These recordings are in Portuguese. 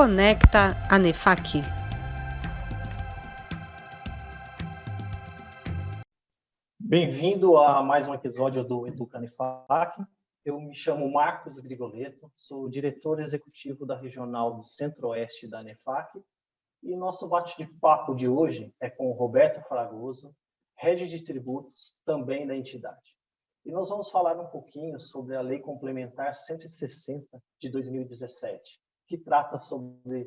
Conecta ANEFAC. Bem-vindo a mais um episódio do Educa ANEFAC. Eu me chamo Marcos Grigoletto, sou diretor executivo da Regional do Centro-Oeste da ANEFAC e nosso bate-papo de hoje é com o Roberto Fragoso, Head de Tributos, também da entidade. E nós vamos falar um pouquinho sobre a Lei Complementar 160 de 2017, que trata sobre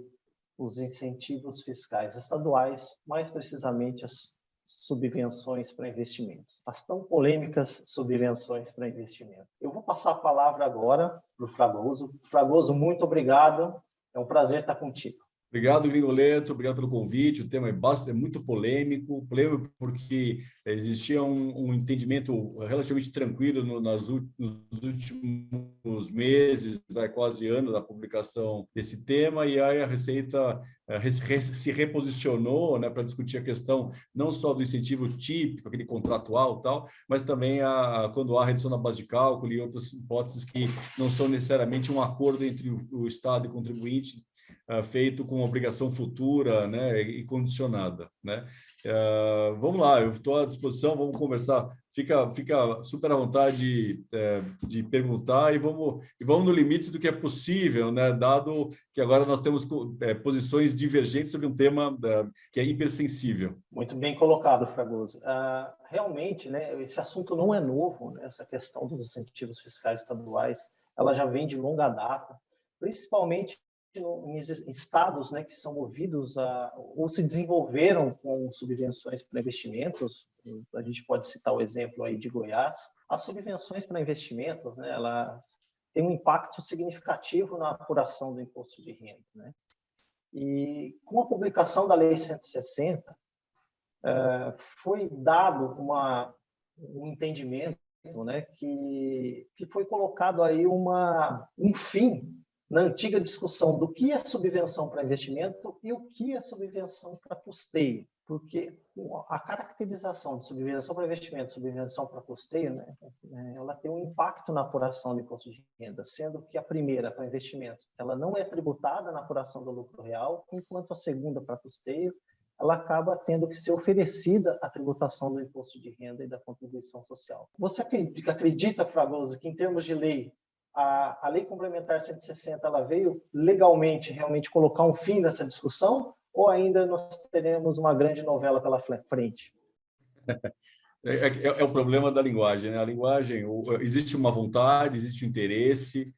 os incentivos fiscais estaduais, mais precisamente as subvenções para investimentos, as tão polêmicas subvenções para investimento. Eu vou passar a palavra agora para o Fragoso. Fragoso, muito obrigado, é um prazer estar contigo. Obrigado, Grigoletto, obrigado pelo convite. O tema é muito polêmico porque existia um entendimento relativamente tranquilo nos últimos meses, quase ano da publicação desse tema, e aí a Receita se reposicionou, né, para discutir a questão não só do incentivo típico, aquele contratual tal, mas também quando há redução na base de cálculo e outras hipóteses que não são necessariamente um acordo entre o Estado e o contribuinte, feito com obrigação futura, né, e condicionada, né? Vamos lá, eu estou à disposição, vamos conversar. Fica super à vontade de perguntar e vamos no limite do que é possível, né, dado que agora nós temos posições divergentes sobre um tema que é hipersensível. Muito bem colocado, Fragoso. Realmente, né, esse assunto não é novo, né, essa questão dos incentivos fiscais estaduais, ela já vem de longa data, principalmente em estados, né, que são movidos ou se desenvolveram com subvenções para investimentos. A gente pode citar o exemplo aí de Goiás. As subvenções para investimentos, né, elas têm um impacto significativo na apuração do imposto de renda, né? E com a publicação da Lei 160, foi dado um entendimento, né, que foi colocado aí um fim na antiga discussão do que é subvenção para investimento e o que é subvenção para custeio, porque a caracterização de subvenção para investimento, subvenção para custeio, né, ela tem um impacto na apuração do imposto de renda, sendo que a primeira, para investimento, ela não é tributada na apuração do lucro real, enquanto a segunda, para custeio, ela acaba tendo que ser oferecida a tributação do imposto de renda e da contribuição social. Você acredita, Fragoso, que em termos de lei, a Lei Complementar 160 ela veio legalmente realmente colocar um fim nessa discussão, ou ainda nós teremos uma grande novela pela frente? É o problema da linguagem, né? A linguagem, existe uma vontade, existe um interesse,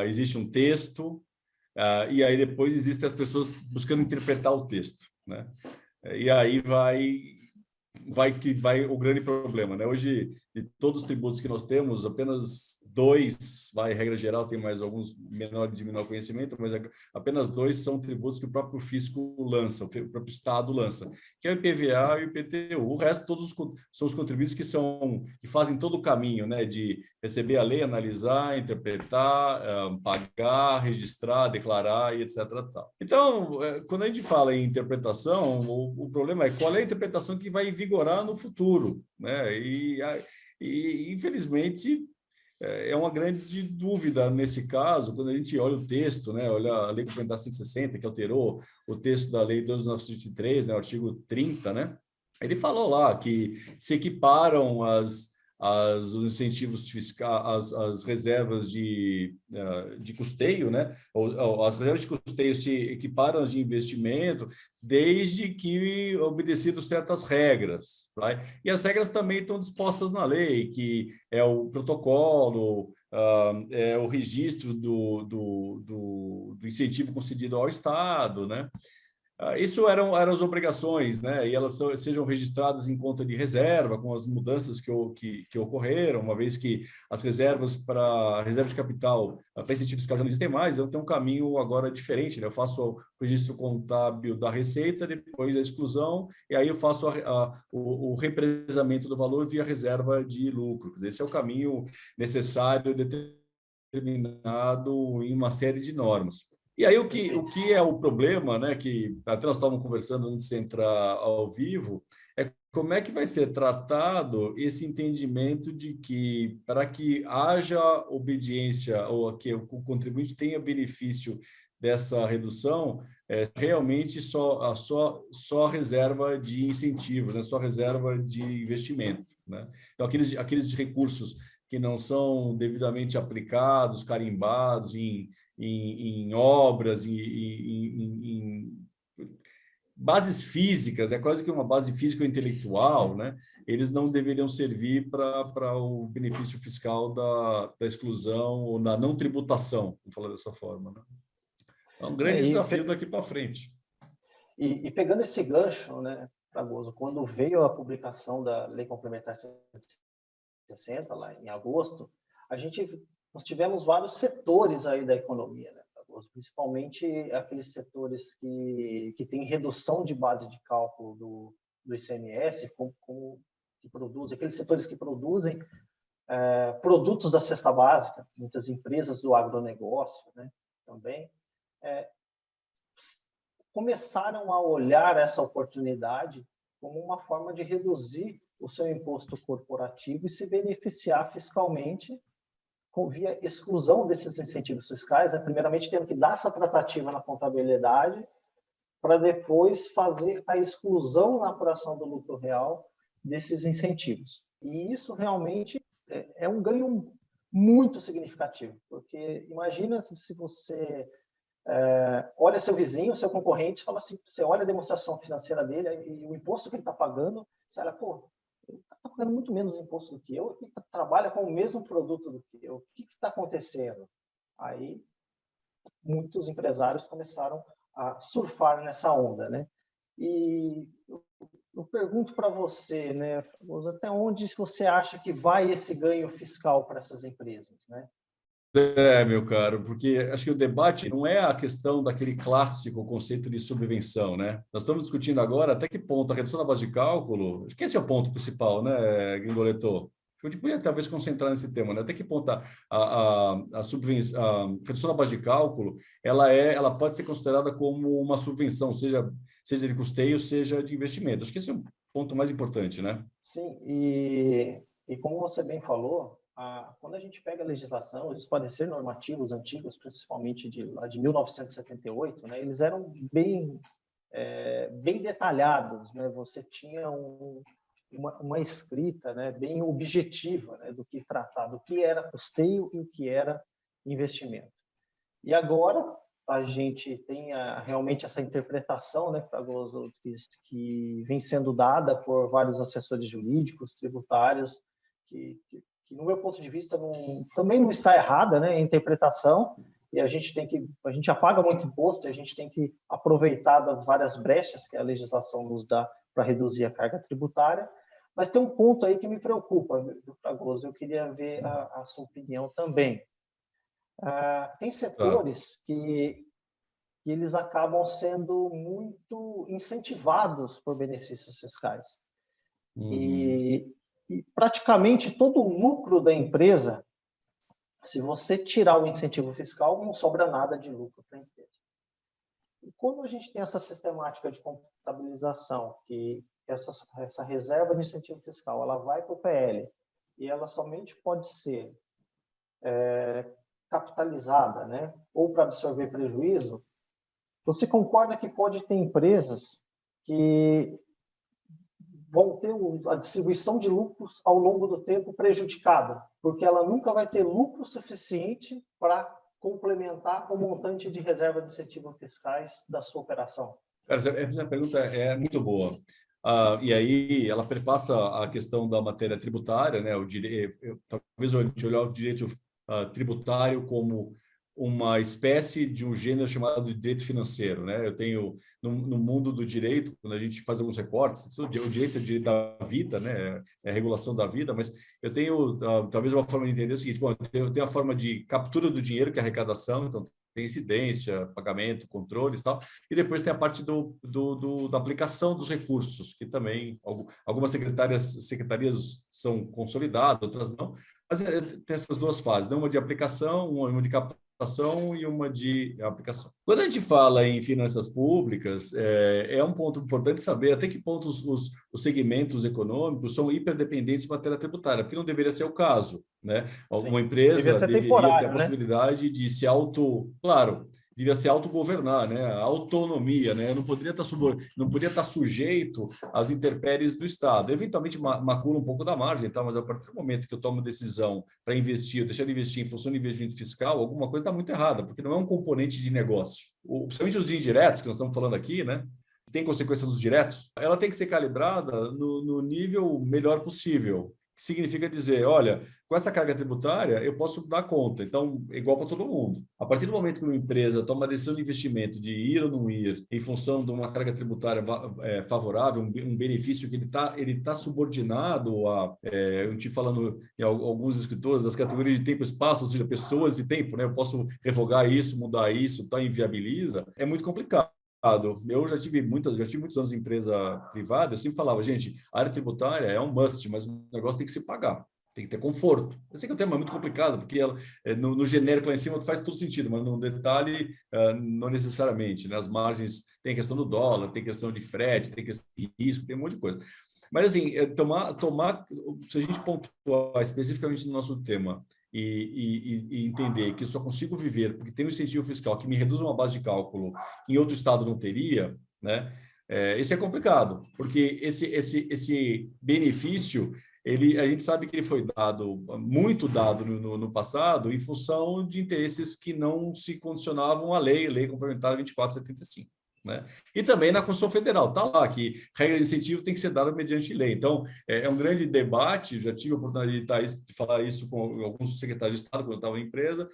existe um texto, e aí depois existem as pessoas buscando interpretar o texto, né? E aí vai o grande problema, né? Hoje, de todos os tributos que nós temos, apenas 2, regra geral, tem mais alguns de menor conhecimento, mas apenas 2 são tributos que o próprio fisco lança, o próprio Estado lança, que é o IPVA e o IPTU. O resto, todos são os contributos que fazem todo o caminho, né, de receber a lei, analisar, interpretar, pagar, registrar, declarar e etc. Tal. Então, quando a gente fala em interpretação, o problema é qual é a interpretação que vai vigorar no futuro, né? E infelizmente, é uma grande dúvida nesse caso, quando a gente olha o texto, né, olha a Lei Complementar 160, que alterou o texto da Lei 12.923, né, o artigo 30, né, ele falou lá que se equiparam os incentivos fiscais, as reservas de custeio, né? As reservas de custeio se equiparam às de investimento, desde que obedecido certas regras, right? E as regras também estão dispostas na lei, que é o protocolo, é o registro do incentivo concedido ao Estado, né? Isso eram as obrigações, né? E elas sejam registradas em conta de reserva, com as mudanças que ocorreram, uma vez que as reservas para reserva de capital, para incentivo fiscal já não existem mais, então tem um caminho agora diferente, né? Eu faço o registro contábil da receita, depois a exclusão, e aí eu faço o represamento do valor via reserva de lucro. Esse é o caminho necessário, determinado em uma série de normas. E aí o que é o problema, né, que até nós estávamos conversando antes de entrar ao vivo, é como é que vai ser tratado esse entendimento de que, para que haja obediência ou que o contribuinte tenha benefício dessa redução, realmente só reserva de incentivos, né? Só reserva de investimento, né? Então, aqueles recursos que não são devidamente aplicados, carimbados em obras, em bases físicas, é quase que uma base físico-intelectual, né? Eles não deveriam servir para o benefício fiscal da exclusão ou da não tributação, vamos falar dessa forma, né? É um grande desafio daqui para frente. E pegando esse gancho, né, Fragoso, quando veio a publicação da Lei Complementar 160, lá em agosto, nós tivemos vários setores aí da economia, né, Fragoso, principalmente aqueles setores que têm redução de base de cálculo do ICMS, que produzem, aqueles setores que produzem produtos da cesta básica, muitas empresas do agronegócio, né, também, começaram a olhar essa oportunidade como uma forma de reduzir o seu imposto corporativo e se beneficiar fiscalmente via exclusão desses incentivos fiscais, primeiramente tendo que dar essa tratativa na contabilidade para depois fazer a exclusão na apuração do lucro real desses incentivos. E isso realmente é um ganho muito significativo, porque imagina se você olha seu vizinho, seu concorrente, fala assim, você olha a demonstração financeira dele e o imposto que ele está pagando, você olha, pô, ele está pagando muito menos imposto do que eu e trabalha com o mesmo produto do que eu. O que está acontecendo? Aí, muitos empresários começaram a surfar nessa onda, né? E eu pergunto para você, né, até onde você acha que vai esse ganho fiscal para essas empresas, né? Meu caro, porque acho que o debate não é a questão daquele clássico conceito de subvenção, né? Nós estamos discutindo agora até que ponto a redução da base de cálculo, acho que esse é o ponto principal, né, Gringoleto? A gente podia talvez concentrar nesse tema, né? Até que ponto a redução da base de cálculo, ela pode ser considerada como uma subvenção, seja de custeio, seja de investimento. Acho que esse é o ponto mais importante, né? Sim, e como você bem falou, quando a gente pega a legislação, eles podem ser normativos antigos, principalmente de 1978, né? Eles eram bem detalhados, né? Você tinha uma escrita, né, bem objetiva, né, do que tratar, do que era custeio e o que era investimento. E agora a gente tem realmente essa interpretação, né, Fragoso, que vem sendo dada por vários assessores jurídicos, tributários, que no meu ponto de vista também não está errada, né, a interpretação, e a gente já paga muito imposto, e a gente tem que aproveitar das várias brechas que a legislação nos dá para reduzir a carga tributária. Mas tem um ponto aí que me preocupa, Fragoso, eu queria ver a sua opinião também. Tem setores que eles acabam sendo muito incentivados por benefícios fiscais. E praticamente todo o lucro da empresa, se você tirar o incentivo fiscal, não sobra nada de lucro para a empresa. E quando a gente tem essa sistemática de contabilização, que essa reserva de incentivo fiscal ela vai para o PL e ela somente pode ser capitalizada, né, ou para absorver prejuízo, você concorda que pode ter empresas que vão ter a distribuição de lucros ao longo do tempo prejudicada, porque ela nunca vai ter lucro suficiente para complementar o montante de reserva de incentivos fiscais da sua operação? Essa pergunta é muito boa. E aí ela perpassa a questão da matéria tributária, né? Talvez a gente olhar o direito tributário como uma espécie de um gênero chamado de direito financeiro, né? Eu tenho no mundo do direito, quando a gente faz alguns recortes, o direito é o direito da vida, né? É a regulação da vida, mas eu tenho talvez uma forma de entender o seguinte: bom, eu tenho a forma de captura do dinheiro, que é a arrecadação, então tem incidência, pagamento, controles e tal, e depois tem a parte da aplicação dos recursos, que também algumas secretarias são consolidadas, outras não, mas tem essas duas fases, uma de aplicação, uma de implantação e uma de aplicação. Quando a gente fala em finanças públicas, é um ponto importante saber até que ponto os segmentos econômicos são hiperdependentes de matéria tributária, porque não deveria ser o caso, né? Uma Sim. Devia empresa ser deveria ter a temporário, né? possibilidade de se claro, devia se autogovernar, né? A autonomia, né? Não poderia estar sujeito às intempéries do Estado. Eventualmente macula um pouco da margem, tá? Mas a partir do momento que eu tomo decisão para investir, ou deixar de investir em função de investimento fiscal, alguma coisa está muito errada, porque não é um componente de negócio. Principalmente os indiretos que nós estamos falando aqui, né? Tem consequência dos diretos, ela tem que ser calibrada no nível melhor possível. Que significa dizer, olha, com essa carga tributária, eu posso dar conta. Então, é igual para todo mundo. A partir do momento que uma empresa toma a decisão de investimento, de ir ou não ir, em função de uma carga tributária favorável, um benefício que ele tá subordinado a, eu te falando em alguns escritores, das categorias de tempo e espaço, ou seja, pessoas e tempo, né? Eu posso revogar isso, mudar isso, tá, inviabiliza, é muito complicado. Eu já tive muitos anos em empresa privada, eu sempre falava, gente, a área tributária é um must, mas o negócio tem que se pagar, tem que ter conforto. Eu sei que o tema é muito complicado, porque no genérico lá em cima faz todo sentido, mas no detalhe não necessariamente, né? As margens, tem a questão do dólar, tem questão de frete, tem questão de risco, tem um monte de coisa. Mas assim, se a gente pontuar especificamente no nosso tema, e entender que eu só consigo viver porque tem um incentivo fiscal que me reduz uma base de cálculo que em outro estado não teria, né? Isso é complicado, porque esse benefício, a gente sabe que ele foi muito dado no passado, em função de interesses que não se condicionavam à lei complementar 2475. Né? E também na Constituição Federal, está lá que regra de incentivo tem que ser dada mediante lei. Então, é um grande debate, já tive a oportunidade de falar isso com alguns secretários de Estado, quando eu estava em empresa,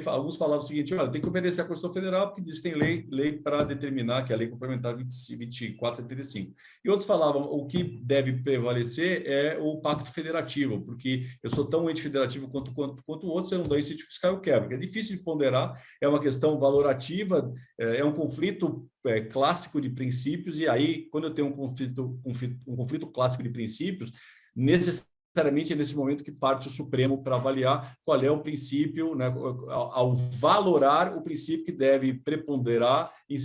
alguns falavam o seguinte, olha, tem que obedecer à Constituição Federal, porque diz que tem lei para determinar, que é a lei complementar 2475. E outros falavam, o que deve prevalecer é o pacto federativo, porque eu sou tão ente federativo quanto o outro, se eu não dou incentivo fiscal, eu quebro. É difícil de ponderar, é uma questão valorativa, é um conflito clássico de princípios, e aí, quando eu tenho um conflito clássico de princípios, necessariamente é nesse momento que parte o Supremo para avaliar qual é o princípio, né, ao valorar o princípio que deve preponderar em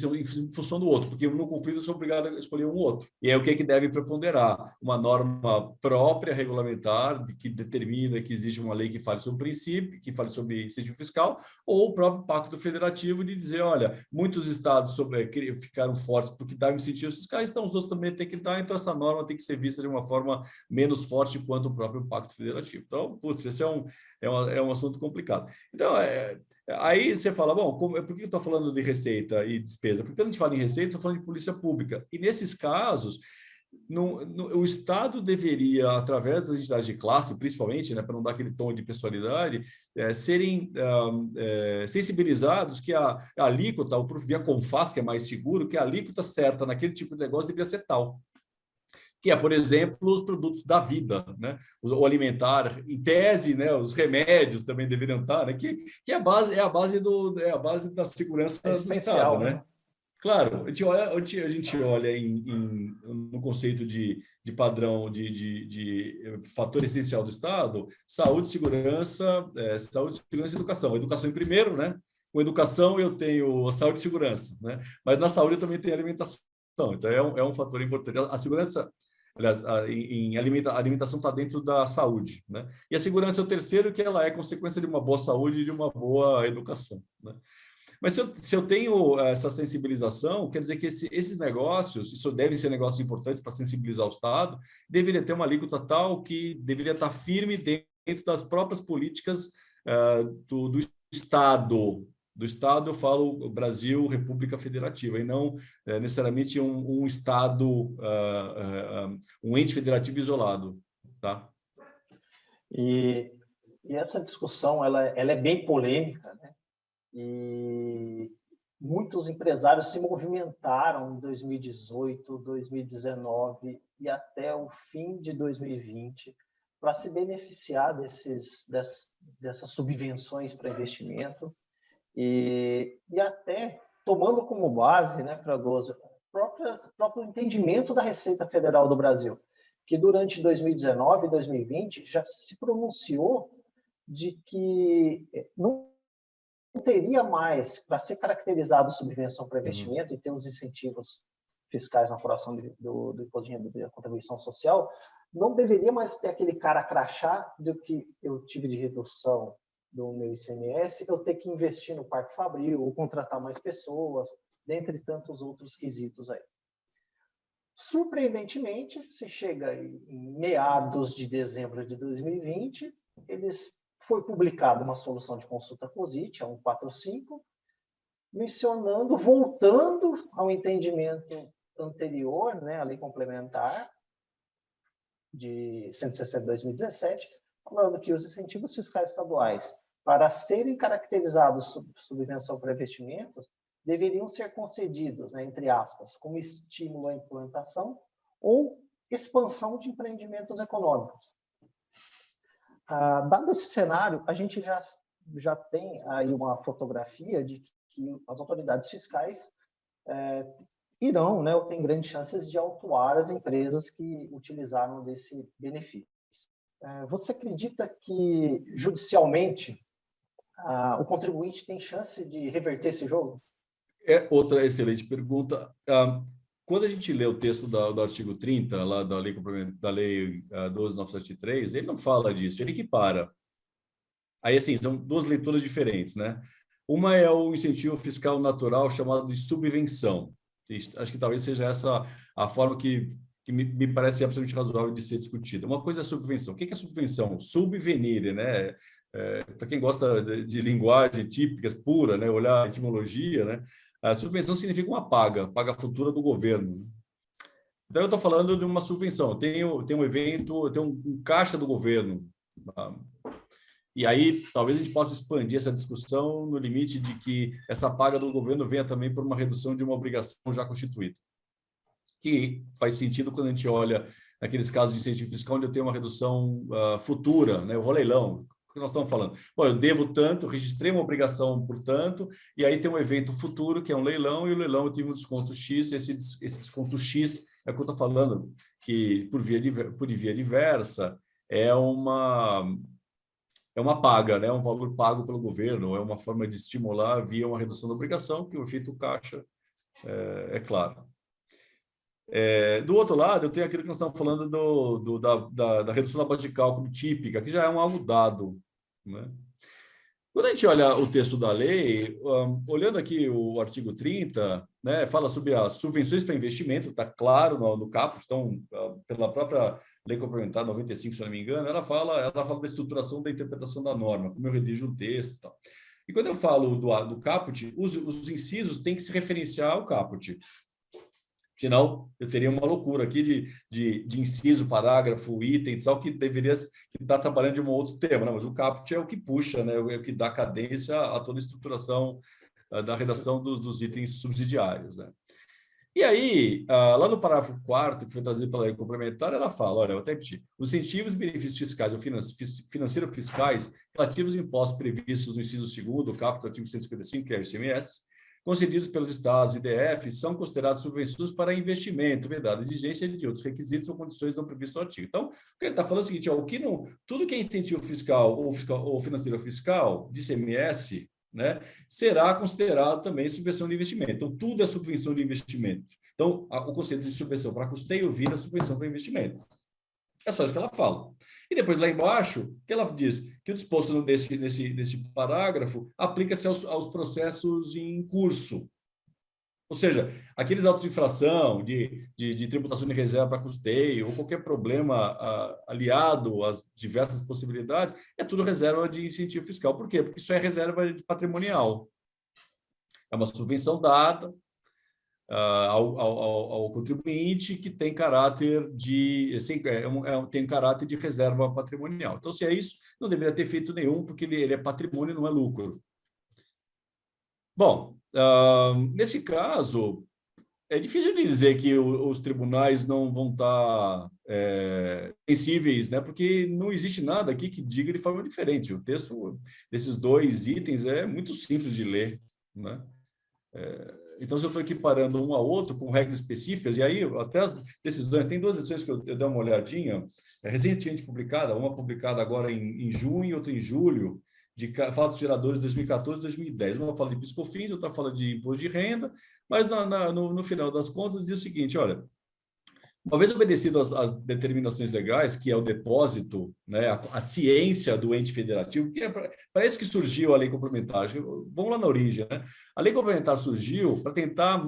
função do outro, porque no conflito eu sou obrigado a escolher um outro. E é o que deve preponderar? Uma norma própria, regulamentar, que determina que existe uma lei que fale sobre princípio, que fale sobre incentivo fiscal, ou o próprio Pacto Federativo de dizer, olha, muitos estados ficaram fortes porque davam incentivos fiscais, então os outros também têm que dar, então essa norma tem que ser vista de uma forma menos forte quanto o próprio Pacto Federativo. Então, esse é um assunto complicado. Então, aí você fala, bom, por que eu estou falando de receita e despesa? Porque quando a gente fala em receita, estou falando de polícia pública. E nesses casos, o Estado deveria, através das entidades de classe, principalmente, né, para não dar aquele tom de pessoalidade, serem sensibilizados que a alíquota, via CONFAS, que é mais seguro, que a alíquota certa naquele tipo de negócio deveria ser tal. Que é, por exemplo, os produtos da vida, né? O alimentar, em tese, né? Os remédios também deveriam estar, né? Que é a base da segurança do Estado, né? Claro, a gente olha no conceito de padrão de fator essencial do Estado, saúde, segurança e educação. Educação em primeiro, né? Com educação eu tenho saúde e segurança, né? Mas na saúde eu também tenho alimentação. Então é um fator importante. A segurança, aliás, a alimentação está dentro da saúde, né? E a segurança é o terceiro, que ela é consequência de uma boa saúde e de uma boa educação, né? Mas se eu tenho essa sensibilização, quer dizer que esses negócios, isso devem ser negócios importantes para sensibilizar o Estado, deveria ter uma alíquota tal que deveria estar firme dentro das próprias políticas do Estado. Do Estado, eu falo Brasil, República Federativa, e não necessariamente um Estado, um ente federativo isolado. Tá? E essa discussão ela é bem polêmica, né? E muitos empresários se movimentaram em 2018, 2019 e até o fim de 2020 para se beneficiar dessas subvenções para investimento e até tomando como base, né, Fragoso, o próprio entendimento da Receita Federal do Brasil, que durante 2019 e 2020 já se pronunciou de que não teria mais, para ser caracterizado subvenção para investimento e ter os incentivos fiscais na apuração do imposto de renda e da contribuição social, não deveria mais ter aquele cara crachá do que eu tive de redução do meu ICMS, eu ter que investir no Parque Fabril, ou contratar mais pessoas, dentre tantos outros quesitos aí. Surpreendentemente, se chega em meados de dezembro de 2020, foi publicada uma solução de consulta COSIT, a 145, mencionando, voltando ao entendimento anterior, né, a lei complementar de 160 de 2017, falando que os incentivos fiscais estaduais, para serem caracterizados subvenção para investimentos, deveriam ser concedidos, né, entre aspas, como estímulo à implantação ou expansão de empreendimentos econômicos. Dado esse cenário, a gente já tem aí uma fotografia de que as autoridades fiscais irão, né, ou têm grandes chances de autuar as empresas que utilizaram desse benefício. Você acredita que, judicialmente, o contribuinte tem chance de reverter esse jogo? É outra excelente pergunta. Quando a gente lê o texto do artigo 30, lá da lei 12.973, ele não fala disso, ele equipara. Aí, assim, são duas leituras diferentes, né? Uma é o incentivo fiscal natural chamado de subvenção. Acho que talvez seja essa a forma que me parece absolutamente razoável de ser discutida. Uma coisa é a subvenção. O que é subvenção? Subvenire, né? Para quem gosta de linguagem típica, pura, né? Olhar a etimologia, né? A subvenção significa uma paga futura do governo. Então, eu estou falando de uma subvenção. Tem um evento, tem um caixa do governo. E aí, talvez a gente possa expandir essa discussão no limite de que essa paga do governo venha também por uma redução de uma obrigação já constituída. Que faz sentido quando a gente olha aqueles casos de incentivo fiscal onde eu tenho uma redução futura, né? Eu vou leilão. Que nós estamos falando? Bom, eu devo tanto, registrei uma obrigação por tanto, e aí tem um evento futuro, que é um leilão, e o leilão eu tive um desconto X, esse desconto X é o que eu estou falando, que por via diversa é uma paga, né? Um valor pago pelo governo, é uma forma de estimular via uma redução da obrigação, que o efeito caixa é claro. Do outro lado, eu tenho aquilo que nós estamos falando da redução da base de cálculo típica, que já é algo dado, né? Quando a gente olha o texto da lei, olhando aqui o artigo 30, né, fala sobre as subvenções para investimento, está claro no caput, então, pela própria lei complementar 95, se não me engano, ela fala da estruturação da interpretação da norma, como eu redijo um texto e tal. E quando eu falo do caput, os incisos têm que se referenciar ao caput. Senão, eu teria uma loucura aqui de inciso, parágrafo, item, tal, que deveria estar trabalhando de um outro tema, né? Mas o caput é o que puxa, né? É o que dá cadência a toda a estruturação da redação dos itens subsidiários, né? E aí, lá no parágrafo 4º, que foi trazido pela lei complementar, ela fala, olha, eu até repetir, os incentivos e benefícios fiscais ou financeiro-fiscais relativos aos impostos previstos no inciso 2º do caput do artigo 155, que é o ICMS, concedidos pelos estados e DF, são considerados subvenções para investimento, vedada exigência de outros requisitos ou condições não previstos no artigo. Então, o que ele está falando é o seguinte, tudo que é incentivo fiscal ou financeiro fiscal, de ICMS, né, será considerado também subvenção de investimento. Então, tudo é subvenção de investimento. Então, o conceito de subvenção para custeio vira subvenção para investimento. É só isso que ela fala. E depois, lá embaixo, que ela diz que o disposto nesse parágrafo aplica-se aos processos em curso. Ou seja, aqueles autos de infração, de tributação de reserva para custeio, ou qualquer problema aliado às diversas possibilidades, é tudo reserva de incentivo fiscal. Por quê? Porque isso é reserva patrimonial. É uma subvenção dada ao contribuinte que tem caráter tem caráter de reserva patrimonial. Então, se é isso, não deveria ter feito nenhum, porque ele é patrimônio, não é lucro. Bom, nesse caso, é difícil de dizer que os tribunais não vão estar sensíveis, né? Porque não existe nada aqui que diga de forma diferente. O texto desses dois itens é muito simples de ler, né? Então, se eu estou equiparando um ao outro com regras específicas, e aí até as decisões, tem duas decisões que eu dei uma olhadinha, recentemente publicada, uma publicada agora em junho e outra em julho, de fatos geradores de 2014 e 2010. Uma fala de PIS/COFINS, outra fala de imposto de renda, mas no final das contas diz o seguinte, olha, uma vez obedecido às determinações legais, que é o depósito, né, a ciência do ente federativo, que é para isso que surgiu a lei complementar. Vamos lá na origem, né? A lei complementar surgiu para tentar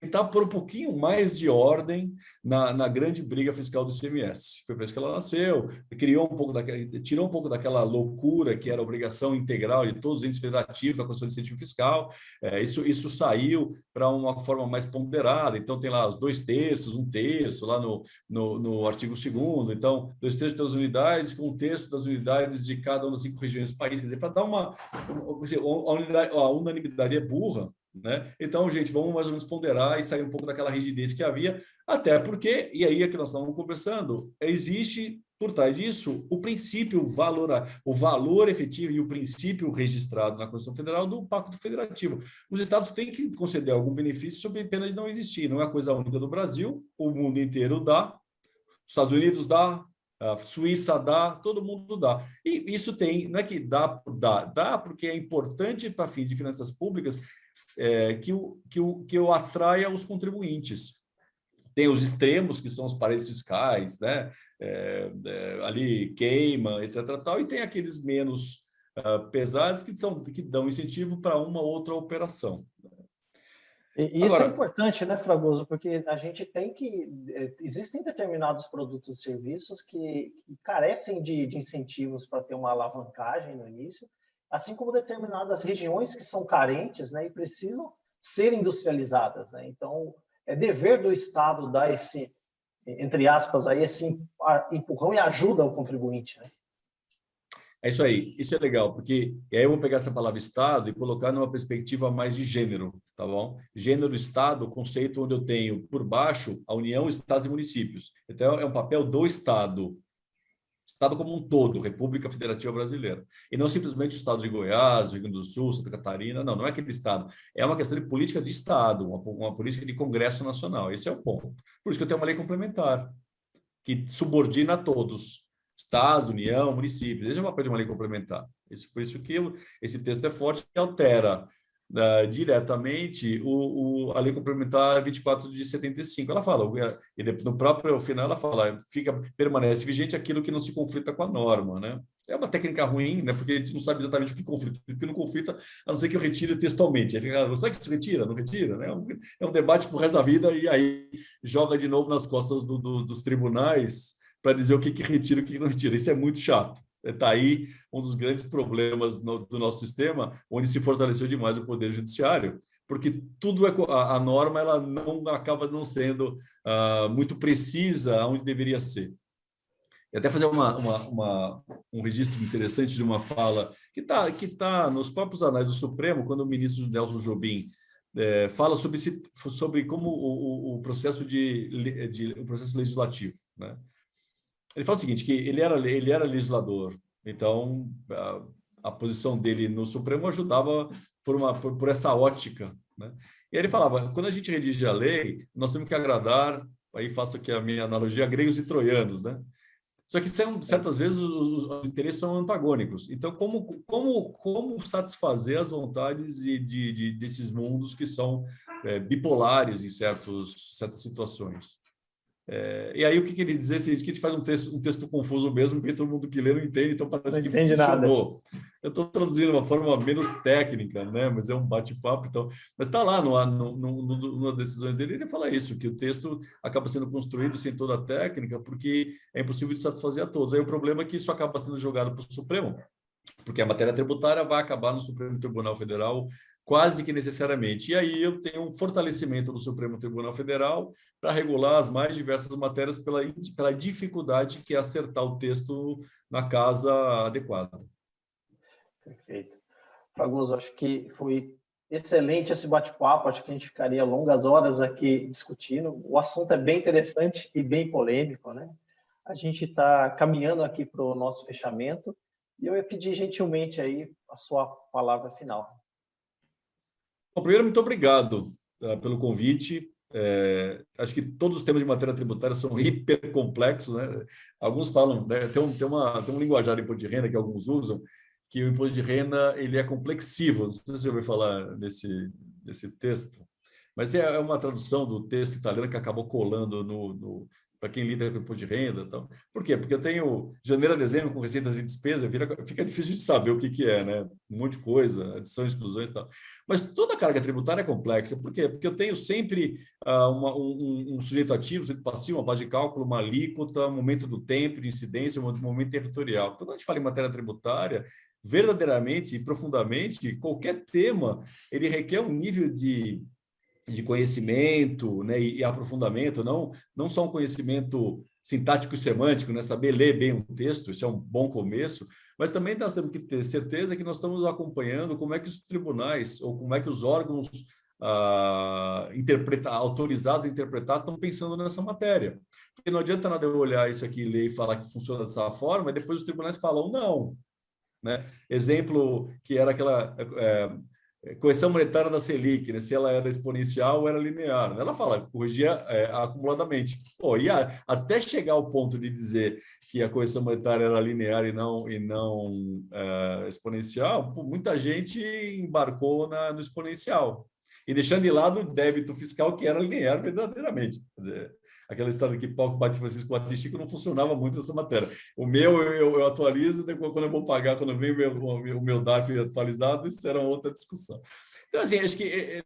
tentar pôr um pouquinho mais de ordem na grande briga fiscal do ICMS. Foi por isso que ela nasceu, tirou um pouco daquela loucura que era a obrigação integral de todos os entes federativos da Constituição de Incentivo Fiscal. Isso saiu para uma forma mais ponderada. Então tem lá os 2/3, 1/3, lá no artigo 2º. Então, 2/3 das unidades com 1/3 das unidades de cada uma das 5 regiões do país. Quer dizer, para dar a unanimidade é burra, né? Então, gente, vamos mais ou menos ponderar e sair um pouco daquela rigidez que havia, até porque, e aí é que nós estamos conversando, existe por trás disso o princípio o valor efetivo e o princípio registrado na Constituição Federal do Pacto Federativo. Os estados têm que conceder algum benefício sob pena de não existir. Não é coisa única do Brasil, o mundo inteiro dá, os Estados Unidos dá, a Suíça dá, todo mundo dá. E isso não é que dá porque é importante para fins de finanças públicas que eu atraia os contribuintes. Tem os extremos, que são os paraísos fiscais, né? Ali queima, etc. Tal, e tem aqueles menos pesados que dão incentivo para uma outra operação. E isso é importante, né, Fragoso? Porque a gente tem que... Existem determinados produtos e serviços que carecem de incentivos para ter uma alavancagem no início, assim como determinadas regiões que são carentes, né, e precisam ser industrializadas, né? Então, é dever do Estado dar esse, entre aspas, aí, esse empurrão e ajuda ao contribuinte, né? É isso aí, isso é legal, porque aí eu vou pegar essa palavra Estado e colocar numa perspectiva mais de gênero, tá bom? Gênero, Estado, conceito onde eu tenho por baixo a União, Estados e municípios. Então, é um papel do Estado, Estado como um todo, República Federativa Brasileira. E não simplesmente o Estado de Goiás, Rio Grande do Sul, Santa Catarina, não é aquele Estado. É uma questão de política de Estado, uma política de Congresso Nacional. Esse é o ponto. Por isso que eu tenho uma lei complementar, que subordina a todos. Estados, União, municípios. Esse é uma coisa de uma lei complementar. Por isso que esse texto é forte e altera diretamente a lei complementar 24 de 75. Ela fala, e no próprio final ela fala, permanece vigente aquilo que não se conflita com a norma, né? É uma técnica ruim, né? Porque a gente não sabe exatamente o que conflita, o que não conflita, a não ser que eu retire textualmente. Aí fica, será que isso retira? Não retira? Né? É um debate para o resto da vida e aí joga de novo nas costas dos tribunais para dizer o que retira e o que não retira. Isso é muito chato. Está aí um dos grandes problemas do nosso sistema, onde se fortaleceu demais o Poder Judiciário, porque tudo a norma ela não acaba não sendo muito precisa onde deveria ser. E até fazer um registro interessante de uma fala que tá nos próprios anais do Supremo, quando o ministro Nelson Jobim fala sobre como o processo o processo legislativo, né? Ele fala o seguinte, que ele era legislador, então a posição dele no Supremo ajudava por essa ótica, né? E ele falava, quando a gente redige a lei, nós temos que agradar, aí faço aqui a minha analogia, gregos e troianos, né? Só que certas vezes os interesses são antagônicos. Então, como satisfazer as vontades desses mundos que são bipolares em certas situações? E aí o que ele diz é que a gente faz um texto confuso mesmo, porque todo mundo que lê não entende, então parece que funcionou. Nada. Eu estou traduzindo de uma forma menos técnica, né? Mas é um bate-papo, então. Mas está lá nas decisões dele, ele fala isso, que o texto acaba sendo construído sem toda a técnica, porque é impossível de satisfazer a todos. Aí o problema é que isso acaba sendo jogado para o Supremo, porque a matéria tributária vai acabar no Supremo Tribunal Federal quase que necessariamente. E aí eu tenho um fortalecimento do Supremo Tribunal Federal para regular as mais diversas matérias pela dificuldade que é acertar o texto na casa adequada. Perfeito. Fragoso, acho que foi excelente esse bate-papo, acho que a gente ficaria longas horas aqui discutindo. O assunto é bem interessante e bem polêmico, né? A gente está caminhando aqui para o nosso fechamento e eu ia pedir gentilmente aí a sua palavra final. Bom, primeiro, muito obrigado pelo convite. Acho que todos os temas de matéria tributária são hipercomplexos, né? Alguns falam, né, tem um linguajar de imposto de renda que alguns usam, que o imposto de renda ele é complexivo. Não sei se você ouviu falar desse texto, mas é uma tradução do texto italiano que acabou colando para quem lida com imposto de renda. Tal. Por quê? Porque eu tenho janeiro a dezembro com receitas e despesas, fica difícil de saber o que é, né? Um monte de coisa, adição, exclusões e tal. Mas toda a carga tributária é complexa. Por quê? Porque eu tenho sempre um sujeito ativo, um sujeito passivo, uma base de cálculo, uma alíquota, um momento do tempo de incidência, um momento territorial. Então, quando a gente fala em matéria tributária, verdadeiramente e profundamente, qualquer tema, ele requer um nível de conhecimento, né, e aprofundamento, não só um conhecimento sintático e semântico, né, saber ler bem um texto, isso é um bom começo, mas também nós temos que ter certeza que nós estamos acompanhando como é que os tribunais ou como é que os órgãos autorizados a interpretar estão pensando nessa matéria. Porque não adianta nada eu olhar isso aqui, ler e falar que funciona dessa forma, e depois os tribunais falam não. Né? Exemplo que era aquela... correção monetária da Selic, né? Se ela era exponencial ou era linear. Ela fala, corrigia acumuladamente. Pô, até chegar ao ponto de dizer que a correção monetária era linear e não exponencial, muita gente embarcou no exponencial. E deixando de lado o débito fiscal que era linear verdadeiramente. Quer dizer, aquela história que Paulo Bate Francisco Bate Chico não funcionava muito nessa matéria. O meu eu atualizo, depois quando eu vou pagar, quando vem o meu DARF atualizado, isso era outra discussão. Então, assim, acho que,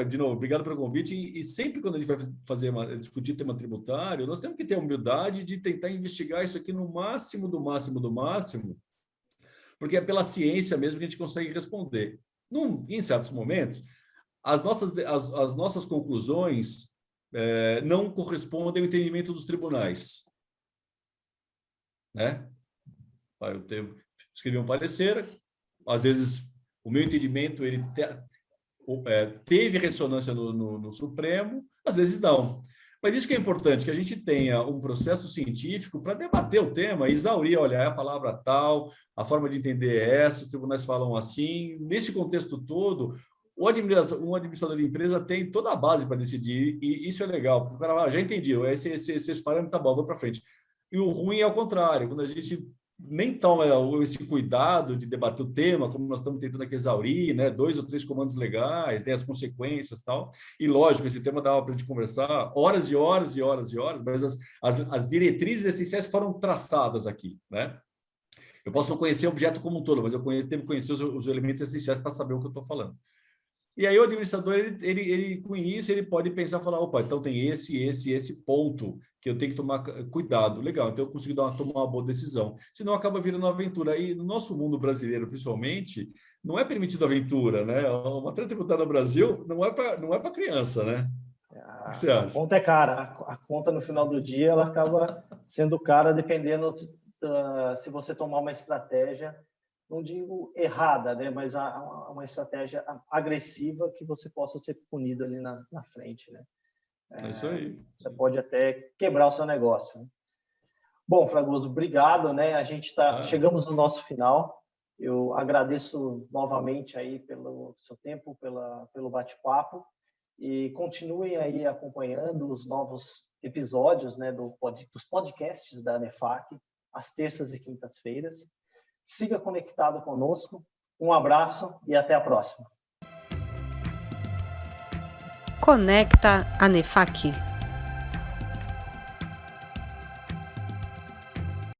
de novo, obrigado pelo convite, e sempre quando a gente vai discutir tema tributário, nós temos que ter a humildade de tentar investigar isso aqui no máximo do máximo, porque é pela ciência mesmo que a gente consegue responder. Em certos momentos, as nossas conclusões não correspondem ao entendimento dos tribunais. Né? Eu escrevi um parecer, às vezes o meu entendimento ele teve ressonância no Supremo, às vezes não. Mas isso que é importante, que a gente tenha um processo científico para debater o tema, exaurir, olha, é a palavra tal, a forma de entender é essa, os tribunais falam assim. Nesse contexto todo, um administrador de empresa tem toda a base para decidir, e isso é legal, porque o cara fala, já entendi, esse parâmetro tá bom, vou para frente. E o ruim é ao contrário, quando a gente nem toma esse cuidado de debater o tema, como nós estamos tentando aqui exaurir, né, 2 ou 3 comandos legais, tem as consequências e tal, e lógico, esse tema dá para a gente conversar horas e horas e horas e horas, mas as diretrizes essenciais foram traçadas aqui, né? Eu posso não conhecer o objeto como um todo, mas eu tenho que conhecer os elementos essenciais para saber o que eu estou falando. E aí o administrador, ele com isso, ele pode pensar e falar, opa, então tem esse ponto que eu tenho que tomar cuidado. Legal, então eu consigo tomar uma boa decisão. Senão acaba virando uma aventura. Aí no nosso mundo brasileiro, principalmente, não é permitido aventura, né? A matéria tributária no Brasil não é para criança, né? O que você acha? A conta é cara. A conta, no final do dia, ela acaba sendo cara dependendo se você tomar uma estratégia, não digo errada, né, mas uma estratégia agressiva que você possa ser punido ali na frente, né? É isso aí. Você pode até quebrar o seu negócio. Né? Bom, Fragoso, obrigado, né? A gente chegamos no nosso final. Eu agradeço novamente aí pelo seu tempo, pelo bate-papo, e continuem aí acompanhando os novos episódios, né, dos podcasts da ANEFAC, às terças e quintas-feiras. Siga conectado conosco. Um abraço e até a próxima. Conecta ANEFAC.